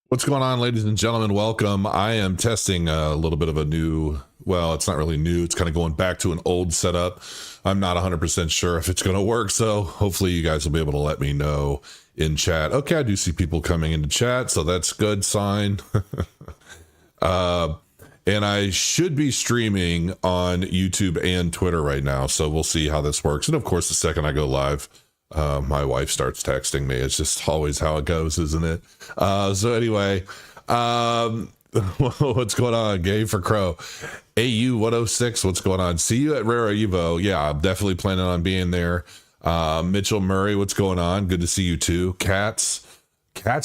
What's going on, ladies and gentlemen? Welcome. I am testing a little bit of a new, well, it's not really new. It's kind of going back to an old setup. I'm not 100% sure if it's going to work. So hopefully you guys will be able to let me know in chat. Okay, I do see people coming into chat, so that's good sign. And I should be streaming on YouTube and Twitter right now. So we'll see how this works. And of course, the second I go live, my wife starts texting me. It's just always how it goes, isn't it? So anyway, what's going on? Gay for Crow. AU 106, what's going on? See you at Rare Evo. Yeah, I'm definitely planning on being there. Mitchell Murray, what's going on? Good to see you too. Cats,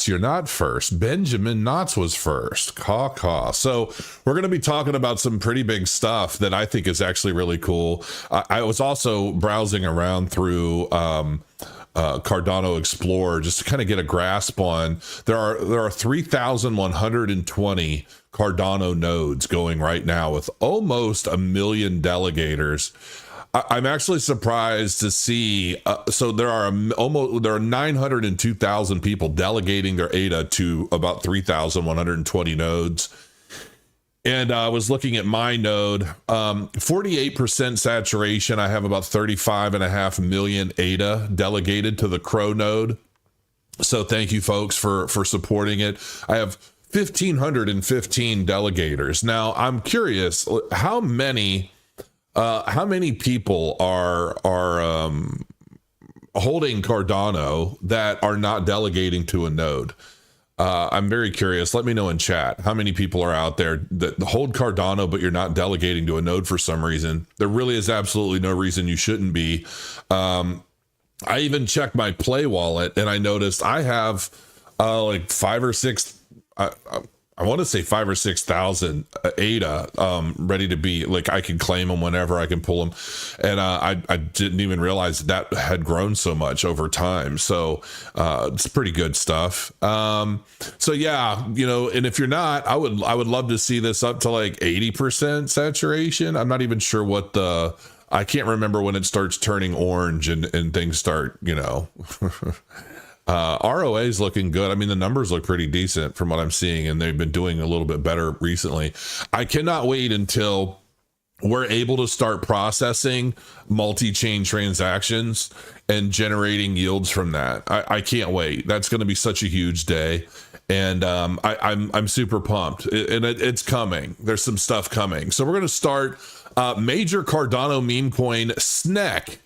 you're not first. Benjamin Knotts was first. Caw. So we're going to be talking about some pretty big stuff that I think is actually really cool. I was also browsing around through Cardano Explorer just to kind of get a grasp on. There are 3,120 Cardano nodes going right now with almost 1 million delegators. I'm actually surprised to see. So there are 902,000 people delegating their ADA to about 3,120 nodes. And I was looking at my node, 48% saturation. I have about 35.5 million ADA delegated to the Crow node. So thank you, folks, for supporting it. I have 1,515 delegators. Now I'm curious how many people are holding Cardano that are not delegating to a node? I'm very curious. Let me know in chat how many people are out there that hold Cardano, but you're not delegating to a node for some reason. There really is absolutely no reason you shouldn't be. I even checked my Play wallet and I noticed I have like 5 or 6. I want to say 5 or 6,000 ADA ready to be, like, I can claim them whenever, I can pull them. And I didn't even realize that had grown so much over time. So it's pretty good stuff. So yeah, and if you're not, I would love to see this up to like 80% saturation. I'm not even sure what I can't remember when it starts turning orange and things start, ROA is looking good. I mean, the numbers look pretty decent from what I'm seeing, and they've been doing a little bit better recently. I cannot wait until we're able to start processing multi-chain transactions and generating yields from that. I can't wait. That's going to be such a huge day. And I'm super pumped, and it's coming. There's some stuff coming. So we're going to start major Cardano meme coin SNEC.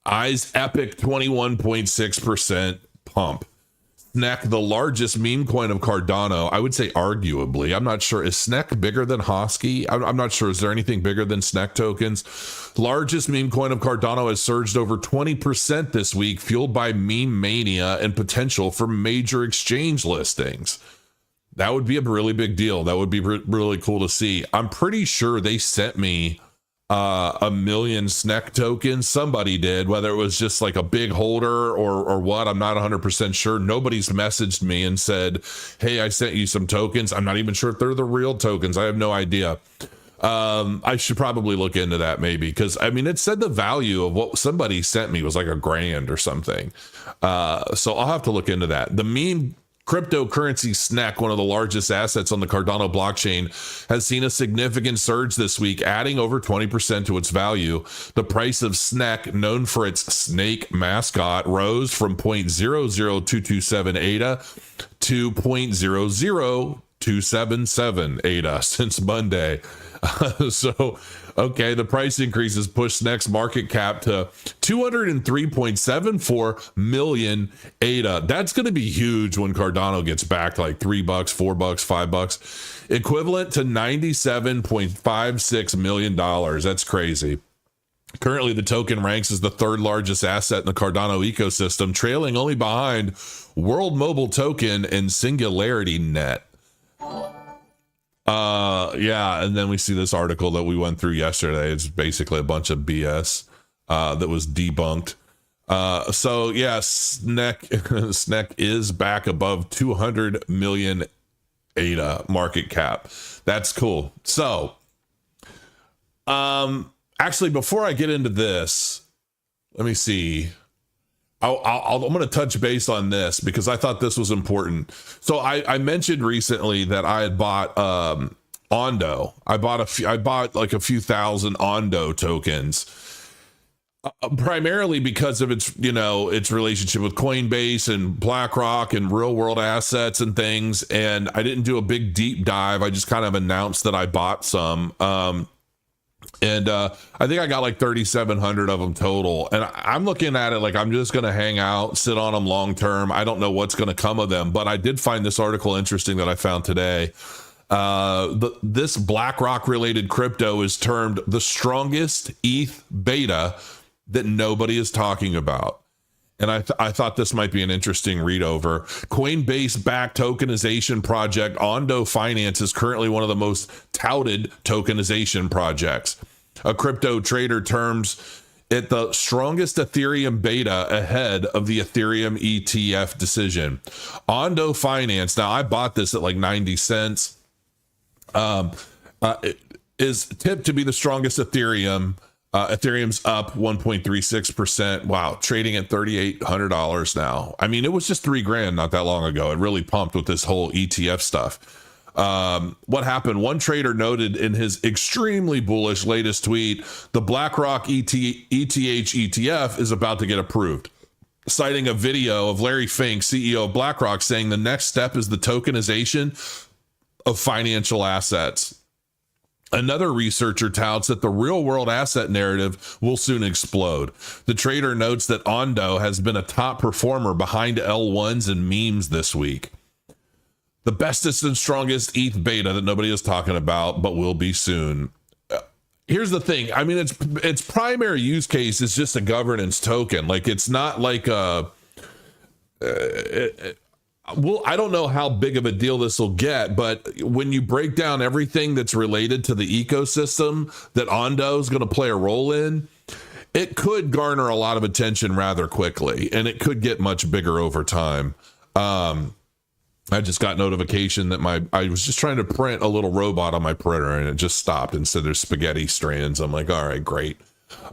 Eyes epic 21.6% pump. SNEC, the largest meme coin of Cardano, I would say arguably. I'm not sure. Is SNEC bigger than Hosky? I'm not sure. Is there anything bigger than SNEC tokens? Largest meme coin of Cardano has surged over 20% this week, fueled by meme mania and potential for major exchange listings. That would be a really big deal. That would be really cool to see. I'm pretty sure they sent me 1 million SNEC tokens. Somebody did, whether it was just like a big holder or what, I'm not 100% sure. Nobody's messaged me and said, hey, I sent you some tokens. I'm not even sure if they're the real tokens. I have no idea. I should probably look into that maybe, because I mean, it said the value of what somebody sent me was like $1,000 or something. So I'll have to look into that. The meme cryptocurrency SNEC, one of the largest assets on the Cardano blockchain, has seen a significant surge this week, adding over 20% to its value. The price of SNEC, known for its snake mascot, rose from 0.00227 ADA to 0.00277 ADA since Monday. So, okay, the price increase has pushed SNEC's market cap to 203.74 million ADA. That's going to be huge when Cardano gets back like $3, $4, $5, equivalent to $97.56 million. That's crazy. Currently, the token ranks as the third largest asset in the Cardano ecosystem, trailing only behind World Mobile Token and Singularity Net. Yeah, and then we see this article that we went through yesterday. It's basically a bunch of BS that was debunked. So yeah, SNEC is back above 200 million ADA market cap. That's cool. So actually, before I get into this, let me see. I'm going to touch base on this because I thought this was important. So I mentioned recently that I had bought Ondo. I bought like a few thousand Ondo tokens, primarily because of its relationship with Coinbase and BlackRock and real world assets and things. And I didn't do a big deep dive. I just kind of announced that I bought some. And I think I got like 3,700 of them total. And I'm looking at it like I'm just going to hang out, sit on them long term. I don't know what's going to come of them, but I did find this article interesting that I found today. This BlackRock related crypto is termed the strongest ETH beta that nobody is talking about. And I thought this might be an interesting read over. Coinbase-backed tokenization project Ondo Finance is currently one of the most touted tokenization projects. A crypto trader terms it the strongest Ethereum beta ahead of the Ethereum ETF decision. Ondo Finance, now I bought this at like 90 cents, it is tipped to be the strongest Ethereum. Ethereum's up 1.36%. Wow. Trading at $3,800 now. I mean, it was just $3,000 not that long ago. It really pumped with this whole ETF stuff. What happened? One trader noted in his extremely bullish latest tweet, the BlackRock ETH ETF is about to get approved, citing a video of Larry Fink, CEO of BlackRock, saying the next step is the tokenization of financial assets. Another researcher touts that the real-world asset narrative will soon explode. The trader notes that Ondo has been a top performer behind L1s and memes this week. The bestest and strongest ETH beta that nobody is talking about, but will be soon. Here's the thing. I mean, its primary use case is just a governance token. Like, it's not like a... well, I don't know how big of a deal this will get, but when you break down everything that's related to the ecosystem that Ondo is going to play a role in, it could garner a lot of attention rather quickly, and it could get much bigger over time. I just got notification that I was just trying to print a little robot on my printer, and it just stopped and said there's spaghetti strands. I'm like, all right, great.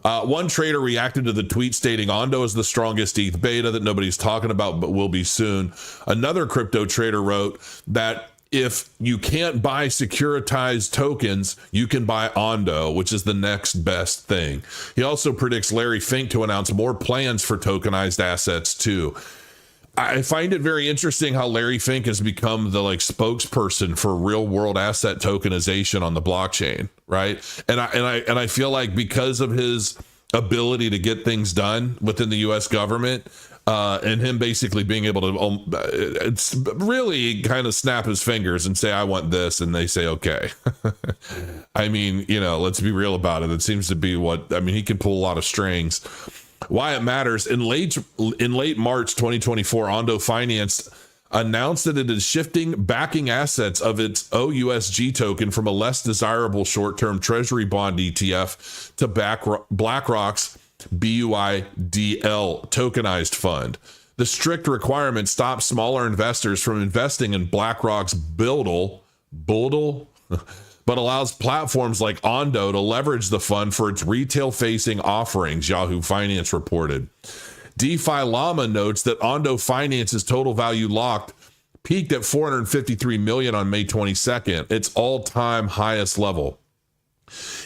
One trader reacted to the tweet stating Ondo is the strongest ETH beta that nobody's talking about, but will be soon. Another crypto trader wrote that if you can't buy securitized tokens, you can buy Ondo, which is the next best thing. He also predicts Larry Fink to announce more plans for tokenized assets too. I find it very interesting how Larry Fink has become the spokesperson for real world asset tokenization on the blockchain, right? And I feel like because of his ability to get things done within the US government, and him basically being able to it's really kind of snap his fingers and say, I want this, and they say, okay. I mean, let's be real about it. It seems to be he can pull a lot of strings. Why it matters. In late March 2024, Ondo Finance announced that it is shifting backing assets of its OUSG token from a less desirable short-term treasury bond ETF to BlackRock's BUIDL tokenized fund. The strict requirement stops smaller investors from investing in BlackRock's Buildle, but allows platforms like Ondo to leverage the fund for its retail-facing offerings, Yahoo Finance reported. DeFi Llama notes that Ondo Finance's total value locked peaked at $453 million on May 22nd, its all-time highest level.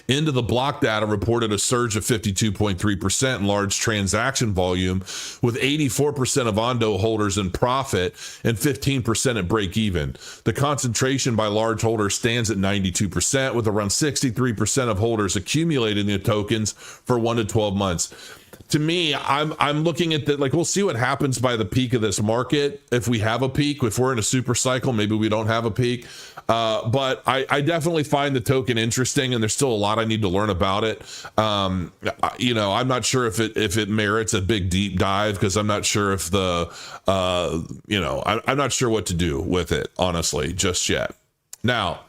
Into the Block data reported a surge of 52.3% in large transaction volume, with 84% of Ondo holders in profit and 15% at break even. The concentration by large holders stands at 92%, with around 63% of holders accumulating the tokens for 1 to 12 months. To me, I'm looking at that, we'll see what happens by the peak of this market. If we have a peak, if we're in a super cycle, maybe we don't have a peak. But I definitely find the token interesting, and there's still a lot I need to learn about it. I'm not sure if it merits a big deep dive, because I'm not sure if I'm not sure what to do with it, honestly, just yet. Now,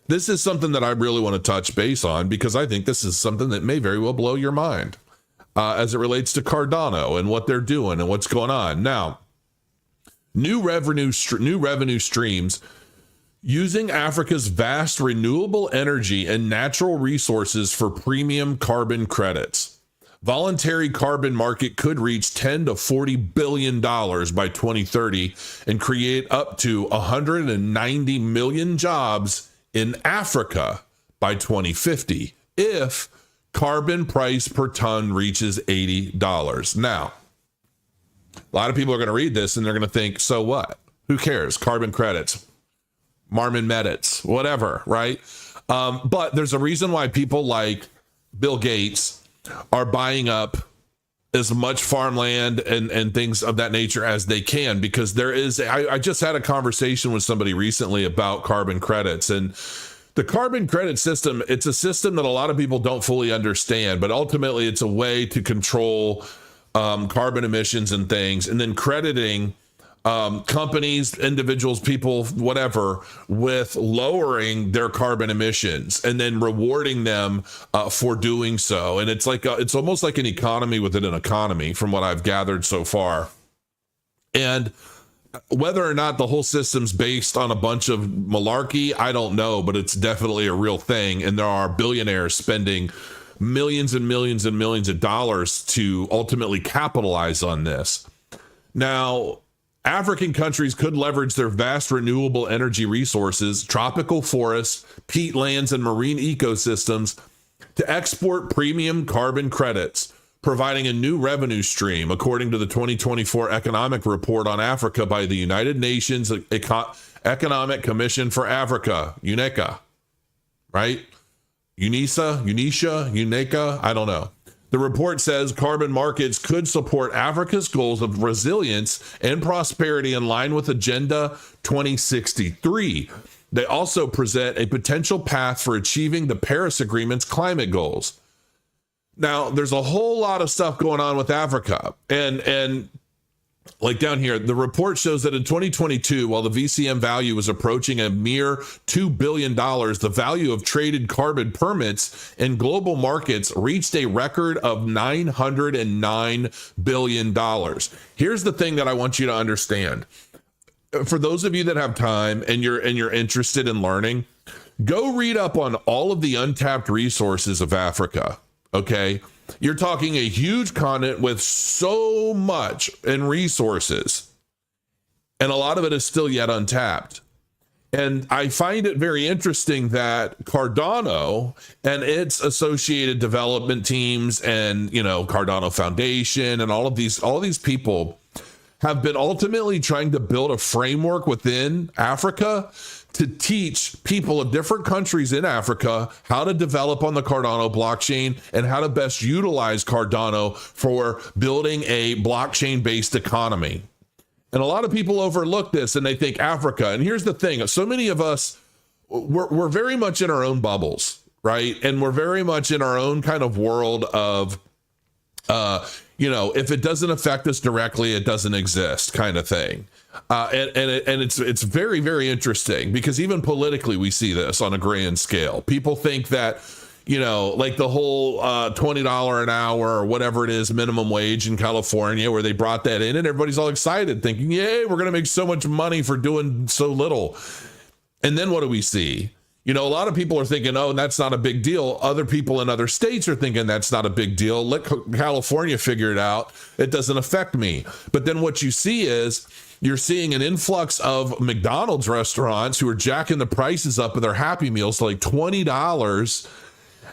this is something that I really want to touch base on, because I think this is something that may very well blow your mind. As it relates to Cardano and what they're doing and what's going on. Now, new revenue streams using Africa's vast renewable energy and natural resources for premium carbon credits. voluntary carbon market could reach 10 to $40 billion by 2030 and create up to 190 million jobs in Africa by 2050 if carbon price per ton reaches $80. Now, a lot of people are going to read this and they're going to think, so what? Who cares? Carbon credits, Marmon Medits, whatever, right? But there's a reason why people like Bill Gates are buying up as much farmland and things of that nature as they can, because there is, I just had a conversation with somebody recently about carbon credits, and the carbon credit system, it's a system that a lot of people don't fully understand, but ultimately it's a way to control carbon emissions and things, and then crediting companies, individuals, people, whatever, with lowering their carbon emissions and then rewarding them for doing so. And it's like it's almost like an economy within an economy from what I've gathered so far. And whether or not the whole system's based on a bunch of malarkey, I don't know, but it's definitely a real thing. And there are billionaires spending millions and millions and millions of dollars to ultimately capitalize on this. Now, African countries could leverage their vast renewable energy resources, tropical forests, peatlands, and marine ecosystems to export premium carbon credits, providing a new revenue stream, according to the 2024 Economic Report on Africa by the United Nations Economic Commission for Africa, UNECA, right? UNECA, I don't know. The report says carbon markets could support Africa's goals of resilience and prosperity in line with Agenda 2063. They also present a potential path for achieving the Paris Agreement's climate goals. Now, there's a whole lot of stuff going on with Africa. And like down here, the report shows that in 2022, while the VCM value was approaching a mere $2 billion, the value of traded carbon permits in global markets reached a record of $909 billion. Here's the thing that I want you to understand. For those of you that have time and you're interested in learning, go read up on all of the untapped resources of Africa. Okay. You're talking a huge continent with so much in resources, and a lot of it is still yet untapped. And I find it very interesting that Cardano and its associated development teams and, Cardano Foundation and all these people have been ultimately trying to build a framework within Africa to teach people of different countries in Africa how to develop on the Cardano blockchain and how to best utilize Cardano for building a blockchain-based economy. And a lot of people overlook this and they think Africa. And here's the thing. So many of us, we're very much in our own bubbles, right? And we're very much in our own kind of world of, if it doesn't affect us directly, it doesn't exist kind of thing. And it's very, very interesting because even politically, we see this on a grand scale. People think that, like the whole $20 an hour or whatever it is, minimum wage in California, where they brought that in and everybody's all excited thinking, yay, we're going to make so much money for doing so little. And then what do we see? A lot of people are thinking, oh, that's not a big deal. Other people in other states are thinking that's not a big deal. Let California figure it out. It doesn't affect me. But then what you see is you're seeing an influx of McDonald's restaurants who are jacking the prices up of their Happy Meals to like $20,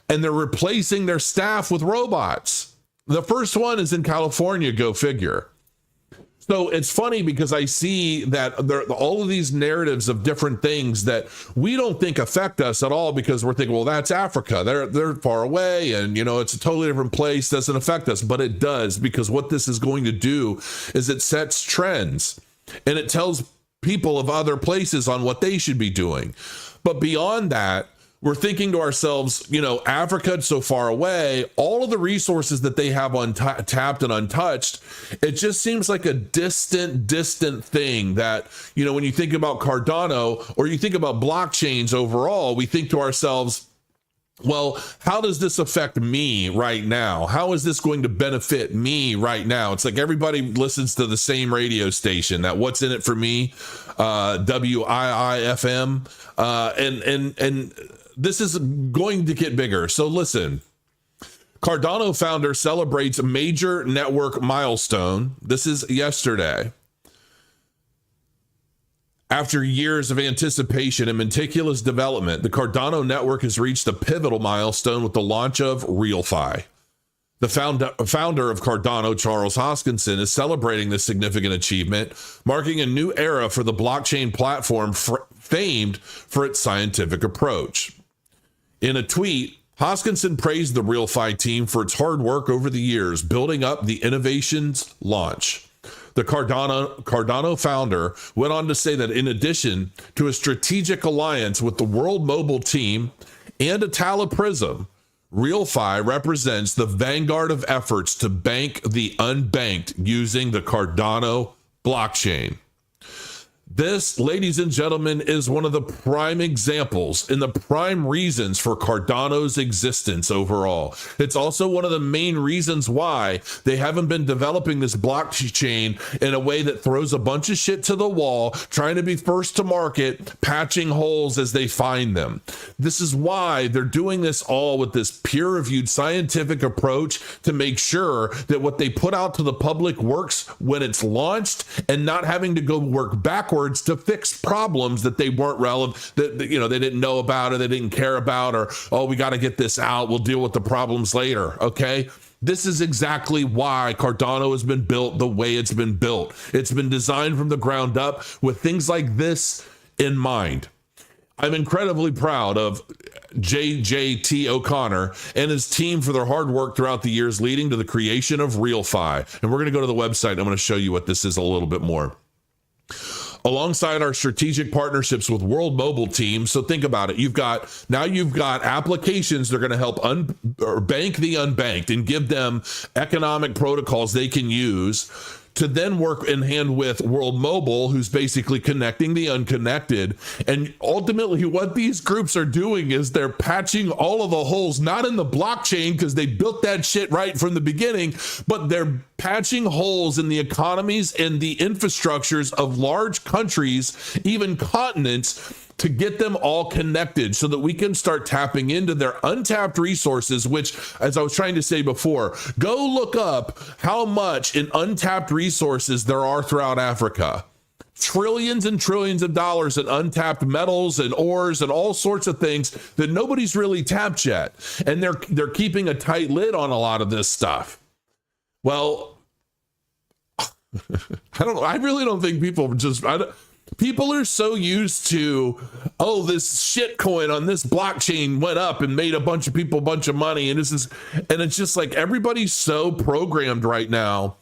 and they're replacing their staff with robots. The first one is in California, go figure. So it's funny because I see that all of these narratives of different things that we don't think affect us at all because we're thinking, well, that's Africa. They're far away and, it's a totally different place. Doesn't affect us. But it does, because what this is going to do is it sets trends and it tells people of other places on what they should be doing. But beyond that, we're thinking to ourselves, Africa so far away, all of the resources that they have untapped and untouched, it just seems like a distant thing that, when you think about Cardano or you think about blockchains overall, we think to ourselves, well, how does this affect me right now? How is this going to benefit me right now? It's like everybody listens to the same radio station, that what's in it for me, WIIFM, and this is going to get bigger. So listen, Cardano founder celebrates major network milestone. This is yesterday. After years of anticipation and meticulous development, the Cardano network has reached a pivotal milestone with the launch of Realfi. The founder of Cardano, Charles Hoskinson, is celebrating this significant achievement, marking a new era for the blockchain platform famed for its scientific approach. In a tweet, Hoskinson praised the Realfi team for its hard work over the years, building up the innovation's launch. The Cardano founder went on to say that in addition to a strategic alliance with the World Mobile team and Atala Prism, Realfi represents the vanguard of efforts to bank the unbanked using the Cardano blockchain. This, ladies and gentlemen, is one of the prime examples and the prime reasons for Cardano's existence overall. It's also one of the main reasons why they haven't been developing this blockchain in a way that throws a bunch of shit to the wall, trying to be first to market, patching holes as they find them. This is why they're doing this all with this peer-reviewed scientific approach to make sure that what they put out to the public works when it's launched and not having to go work backwards to fix problems that they weren't relevant, that they didn't know about or they didn't care about, or, oh, we got to get this out, we'll deal with the problems later. Okay. This is exactly why Cardano has been built the way it's been built. It's been designed from the ground up with things like this in mind. I'm incredibly proud of JJT O'Connor and his team for their hard work throughout the years leading to the creation of Realfi. And we're going to go to the website. I'm going to show you what this is a little bit more. Alongside our strategic partnerships with World Mobile teams. So think about it. You've got applications that are going to help bank the unbanked and give them economic protocols they can use to then work in hand with World Mobile, who's basically connecting the unconnected. And ultimately what these groups are doing is they're patching all of the holes, not in the blockchain because they built that shit right from the beginning, but they're patching holes in the economies and the infrastructures of large countries, even continents, to get them all connected so that we can start tapping into their untapped resources, which, as I was trying to say before, go look up how much in untapped resources there are throughout Africa. Trillions and trillions of dollars in untapped metals and ores and all sorts of things that nobody's really tapped yet. And they're keeping a tight lid on a lot of this stuff. Well, I don't know. I really don't think people just... People are so used to, oh, this shit coin on this blockchain went up and made a bunch of people a bunch of money. And it's just like everybody's so programmed right now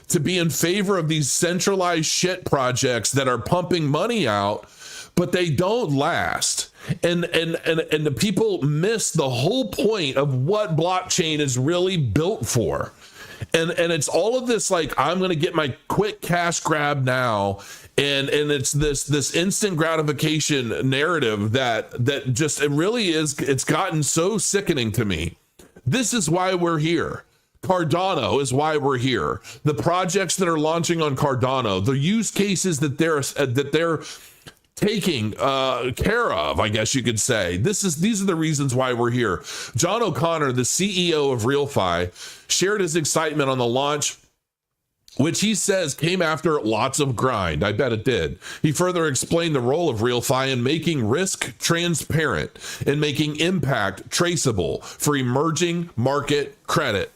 to be in favor of these centralized shit projects that are pumping money out, but they don't last. And the people miss the whole point of what blockchain is really built for. And it's all of this, like, I'm going to get my quick cash grab now. And it's this instant gratification narrative that just, it really is, it's gotten so sickening to me. This is why we're here. Cardano is why we're here. The projects that are launching on Cardano, the use cases that they're taking care of, I guess you could say. These are the reasons why we're here. John O'Connor, the CEO of Realfi, shared his excitement on the launch, which he says came after lots of grind. I bet it did. He further explained the role of Realfi in making risk transparent and making impact traceable for emerging market credit.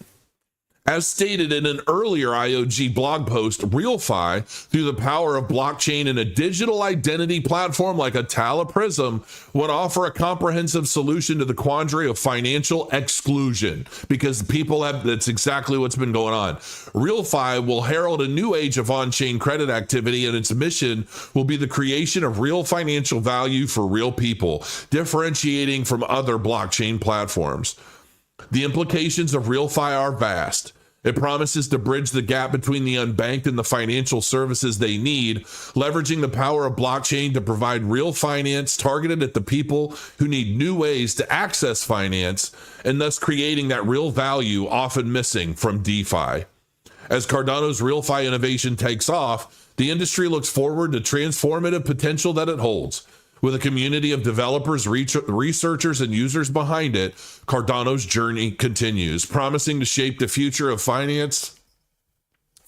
As stated in an earlier IOG blog post, Realfi, through the power of blockchain and a digital identity platform like Atala Prism, would offer a comprehensive solution to the quandary of financial exclusion, because that's exactly what's been going on. Realfi will herald a new age of on-chain credit activity, and its mission will be the creation of real financial value for real people, differentiating from other blockchain platforms. The implications of Realfi are vast. It promises to bridge the gap between the unbanked and the financial services they need, leveraging the power of blockchain to provide real finance targeted at the people who need new ways to access finance, and thus creating that real value often missing from DeFi. As Cardano's Realfi innovation takes off, the industry looks forward to transformative potential that it holds. With a community of developers, researchers, and users behind it, Cardano's journey continues, promising to shape the future of finance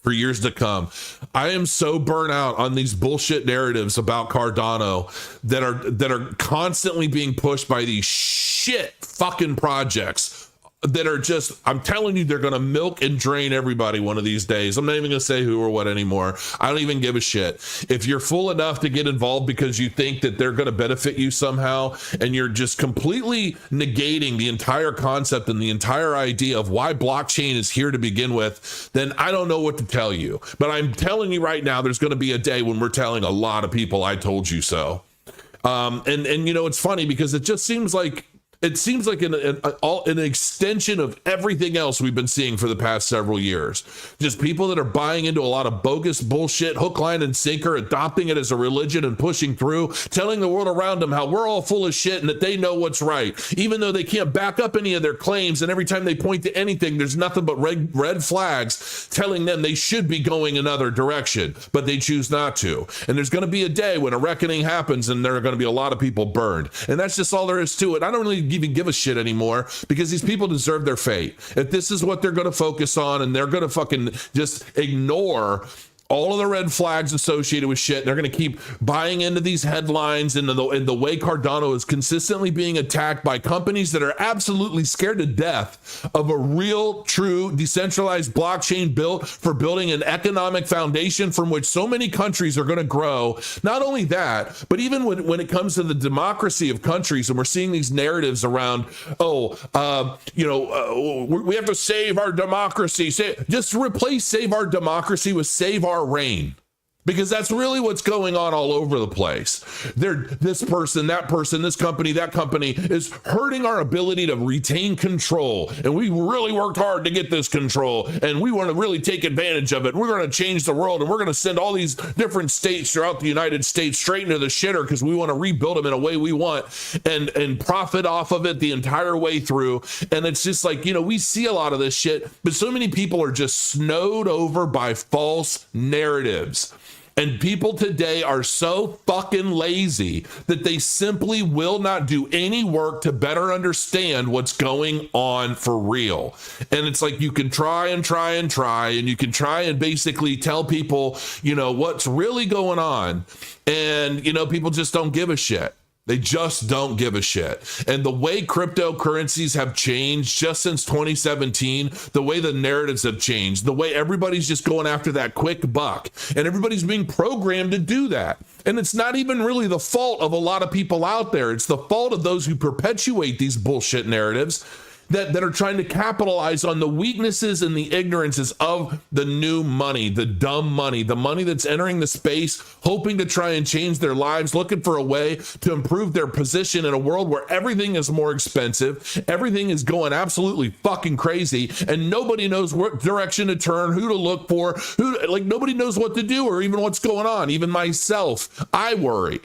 for years to come. I am so burnt out on these bullshit narratives about Cardano that are constantly being pushed by these shit fucking projects that are just, I'm telling you, they're going to milk and drain everybody one of these days. I'm not even going to say who or what anymore. I don't even give a shit. If you're fool enough to get involved because you think that they're going to benefit you somehow, and you're just completely negating the entire concept and the entire idea of why blockchain is here to begin with, then I don't know what to tell you. But I'm telling you right now, there's going to be a day when we're telling a lot of people, I told you so. And you know, it's funny because it just seems like an extension of everything else we've been seeing for the past several years. Just people that are buying into a lot of bogus bullshit, hook, line, and sinker, adopting it as a religion and pushing through, telling the world around them how we're all full of shit and that they know what's right, even though they can't back up any of their claims. And every time they point to anything, there's nothing but red flags telling them they should be going another direction, but they choose not to. And there's going to be a day when a reckoning happens and there are going to be a lot of people burned. And that's just all there is to it. I don't really even give a shit anymore because these people deserve their fate. If this is what they're going to focus on and they're going to fucking just ignore all of the red flags associated with shit, they're going to keep buying into these headlines and the way Cardano is consistently being attacked by companies that are absolutely scared to death of a real, true, decentralized blockchain built for building an economic foundation from which so many countries are going to grow. Not only that, but even when it comes to the democracy of countries, and we're seeing these narratives around, we have to save our democracy. Just replace save our democracy with save our reign, because that's really what's going on all over the place. This person, that person, this company, that company is hurting our ability to retain control. And we really worked hard to get this control, and we want to really take advantage of it. We're going to change the world, and we're going to send all these different states throughout the United States straight into the shitter because we want to rebuild them in a way we want and profit off of it the entire way through. And it's just like, we see a lot of this shit, but so many people are just snowed over by false narratives. And people today are so fucking lazy that they simply will not do any work to better understand what's going on for real. And it's like you can try and try and try, and you can try and basically tell people, what's really going on. And, people just don't give a shit. They just don't give a shit. And the way cryptocurrencies have changed just since 2017, the way the narratives have changed, the way everybody's just going after that quick buck, and everybody's being programmed to do that. And it's not even really the fault of a lot of people out there. It's the fault of those who perpetuate these bullshit narratives that are trying to capitalize on the weaknesses and the ignorances of the new money, the dumb money, the money that's entering the space, hoping to try and change their lives, looking for a way to improve their position in a world where everything is more expensive, everything is going absolutely fucking crazy, and nobody knows what direction to turn, who to look for, nobody knows what to do or even what's going on. Even myself, I worry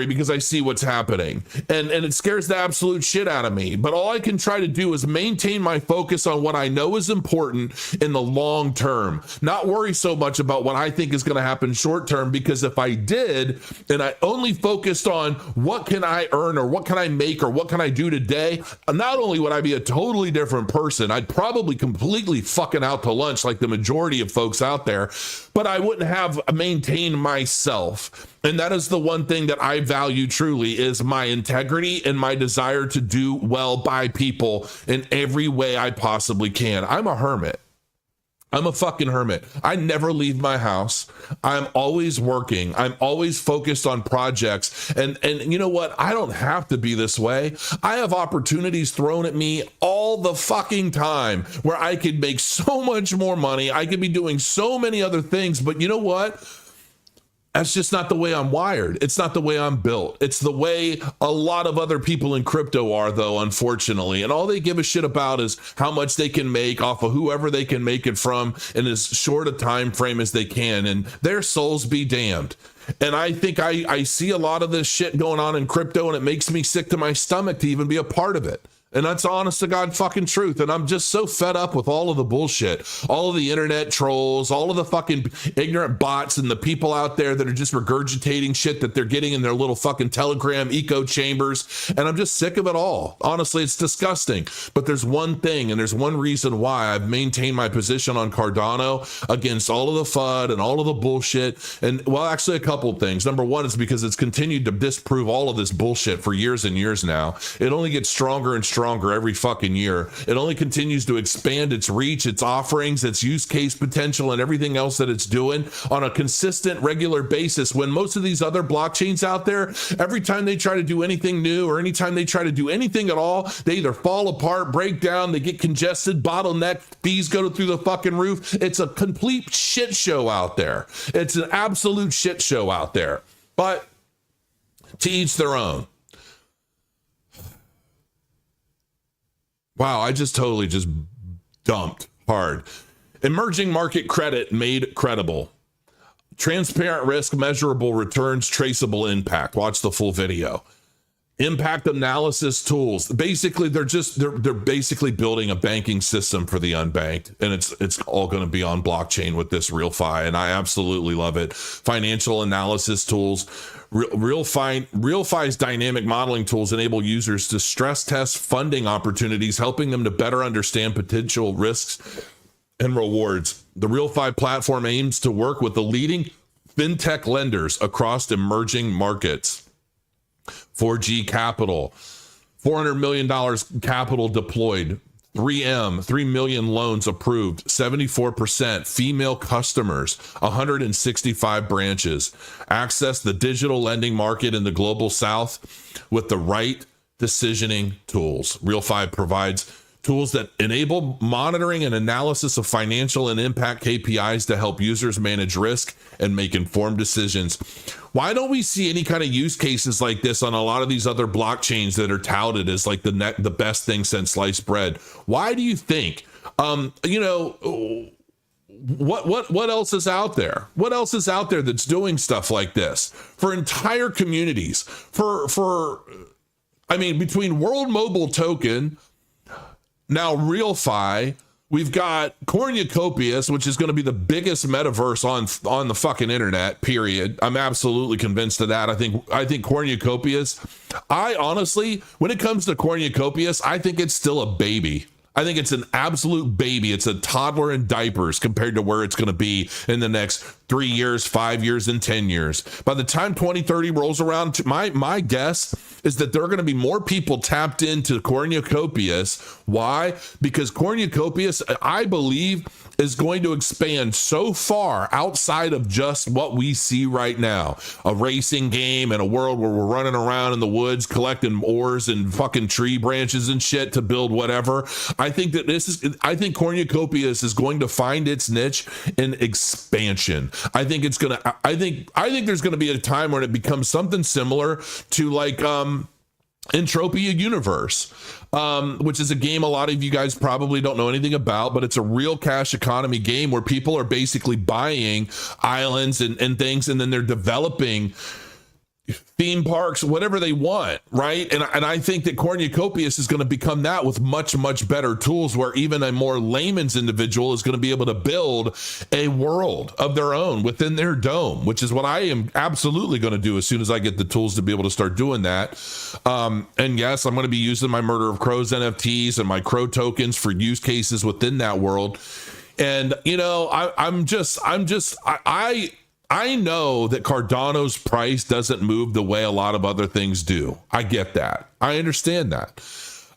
because I see what's happening, and it scares the absolute shit out of me. But all I can try to do is maintain my focus on what I know is important in the long term, not worry so much about what I think is going to happen short term, because if I did and I only focused on what can I earn or what can I make or what can I do today, not only would I be a totally different person, I'd probably completely fucking out to lunch like the majority of folks out there, but I wouldn't have maintained myself. And that is the one thing that I value truly, is my integrity and my desire to do well by people in every way I possibly can. I'm a hermit. I'm a fucking hermit. I never leave my house. I'm always working. I'm always focused on projects. And you know what? I don't have to be this way. I have opportunities thrown at me all the fucking time where I could make so much more money. I could be doing so many other things. But you know what? That's just not the way I'm wired. It's not the way I'm built. It's the way a lot of other people in crypto are, though, unfortunately. And all they give a shit about is how much they can make off of whoever they can make it from in as short a time frame as they can. And their souls be damned. And I think I see a lot of this shit going on in crypto, and it makes me sick to my stomach to even be a part of it. And that's honest to God fucking truth. And I'm just so fed up with all of the bullshit, all of the internet trolls, all of the fucking ignorant bots and the people out there that are just regurgitating shit that they're getting in their little fucking Telegram echo chambers. And I'm just sick of it all. Honestly, it's disgusting. But there's one thing, and there's one reason why I've maintained my position on Cardano against all of the FUD and all of the bullshit. And well, actually a couple of things. Number one is because it's continued to disprove all of this bullshit for years and years now. It only gets stronger and stronger every fucking year. It only continues to expand its reach, its offerings, its use case potential, and everything else that it's doing on a consistent, regular basis. When most of these other blockchains out there, every time they try to do anything new or anytime they try to do anything at all, they either fall apart, break down, they get congested, bottleneck, fees go through the fucking roof. It's a complete shit show out there. It's an absolute shit show out there. But to each their own. Wow, I just totally just dumped hard. Emerging market credit made credible. Transparent risk, measurable returns, traceable impact. Watch the full video. Impact analysis tools. Basically, they're basically building a banking system for the unbanked, and it's all going to be on blockchain with this Realfi, and I absolutely love it. Financial analysis tools. Realfi's dynamic modeling tools enable users to stress test funding opportunities, helping them to better understand potential risks and rewards. The Realfi platform aims to work with the leading fintech lenders across emerging markets. 4G Capital, $400 million capital deployed, 3 million loans approved, 74% female customers, 165 branches. Access the digital lending market in the global south with the right decisioning tools. Realfi provides tools that enable monitoring and analysis of financial and impact KPIs to help users manage risk and make informed decisions. Why don't we see any kind of use cases like this on a lot of these other blockchains that are touted as like the best thing since sliced bread? Why do you think? What else is out there? What else is out there that's doing stuff like this for entire communities? Between World Mobile Token, now Realfi, we've got Cornucopias, which is going to be the biggest metaverse on the fucking internet, period. I'm absolutely convinced of that. I think Cornucopias, I honestly, when it comes to Cornucopias, I think it's still a baby. I think it's an absolute baby. It's a toddler in diapers compared to where it's going to be in the next 3 years, 5 years, and 10 years. By the time 2030 rolls around, my guess is that there are going to be more people tapped into Cornucopias. Why? Because Cornucopias, I believe, is going to expand so far outside of just what we see right now. A racing game in a world where we're running around in the woods collecting ores and fucking tree branches and shit to build whatever. I think Cornucopias is going to find its niche in expansion. I think there's going to be a time when it becomes something similar to like Entropia Universe, which is a game a lot of you guys probably don't know anything about, but it's a real cash economy game where people are basically buying islands and things, and then they're developing theme parks, whatever they want, right? And I think that Cornucopias is going to become that with much, much better tools, where even a more layman's individual is going to be able to build a world of their own within their dome, which is what I am absolutely going to do as soon as I get the tools to be able to start doing that. And yes, I'm going to be using my Murder of Crows NFTs and my Crow tokens for use cases within that world. And, I know that Cardano's price doesn't move the way a lot of other things do. I get that. I understand that.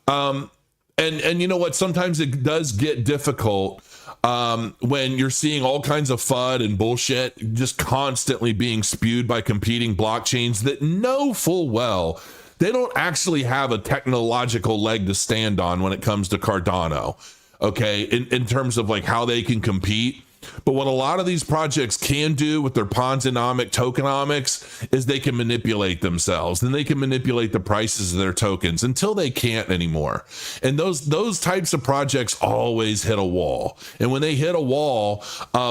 And you know what? Sometimes it does get difficult when you're seeing all kinds of FUD and bullshit just constantly being spewed by competing blockchains that know full well they don't actually have a technological leg to stand on when it comes to Cardano. Okay, in terms of like how they can compete. But what a lot of these projects can do with their Ponzi-nomic tokenomics is they can manipulate themselves, and they can manipulate the prices of their tokens until they can't anymore. And those types of projects always hit a wall. And when they hit a wall,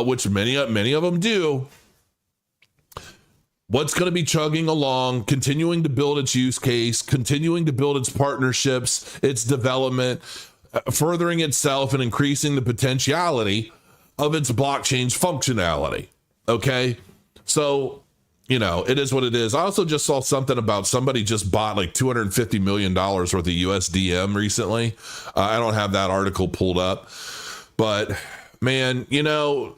which many of them do, what's going to be chugging along, continuing to build its use case, continuing to build its partnerships, its development, furthering itself and increasing the potentiality of its blockchain's functionality. Okay. So, you know, it is what it is. I also just saw something about somebody just bought like $250 million worth of USDM recently. I don't have that article pulled up, but man, you know,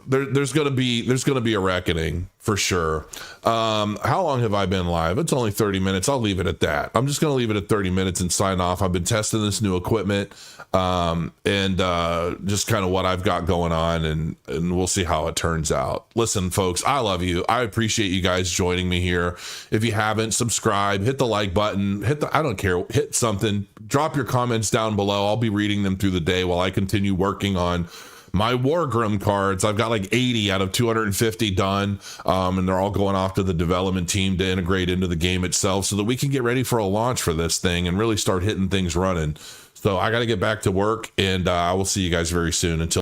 there's gonna be a reckoning for sure. How long have I been live? It's only 30 minutes. I'll leave it at that. I'm just gonna leave it at 30 minutes and sign off. I've been testing this new equipment, and just kind of what I've got going on, and we'll see how it turns out. Listen, folks, I love you. I appreciate you guys joining me here. If you haven't, subscribe, hit the like button, I don't care, hit something, drop your comments down below. I'll be reading them through the day while I continue working on my Wargrim cards. I've got like 80 out of 250 done, and they're all going off to the development team to integrate into the game itself so that we can get ready for a launch for this thing and really start hitting things running. So I got to get back to work, and I will see you guys very soon. Until